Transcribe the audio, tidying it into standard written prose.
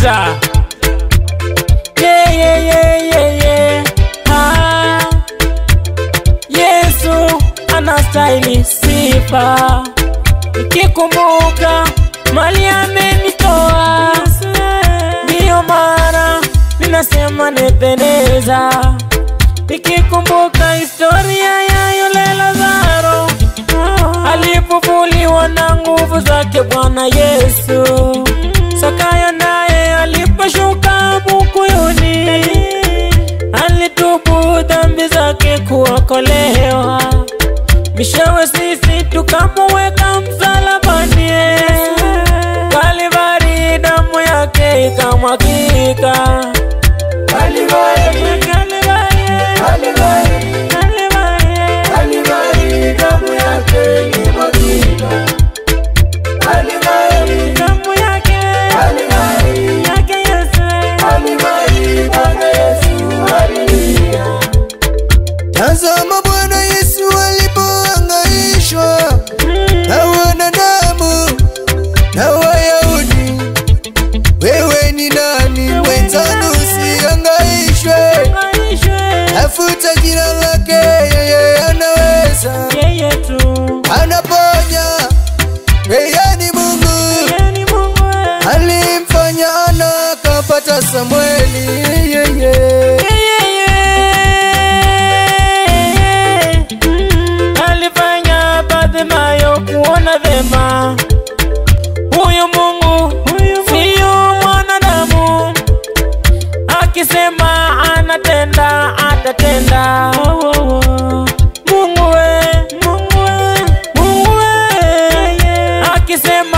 Sikiza. Yesu anastahili sifa. Nikikumbuka mali amenitoa, ndiyo maana ninasema nependeza. Nikikumbuka historia ya yule Lazaro, alipofufuliwa na nguvu zake Bwana Yesu. Zakayo naye aliposhuka Bukuyuni, alitubu dhambi zake kuokolewa. Mwishowe sisi tukamweka msalabani, Kalvari damu yake ikamwagika. Kalvari, Kalvari, Kalvari, Kalvari, Kalvari damu yake ikamwagika. Kalvari damu yake, Kalvari yake Yesu, Kalvari Bwana Yesu, haleluya. Tazama Bwana Yesu alipohangaishwa na wanadamu na Wayahudi. Wewe ni nani mwenzangu usihangaishwe? Tafuta jina lake, yeye anaweza, yeye tu anaponya. Yeye ni Mungu, alimfanya Ana akapata Samueli. Alifanya Bartimayo kuona vema. Huyu Mungu siyo mwanadamu, akisema anatenda atatenda. Mungu we, Mungu we, Mungu we, akisema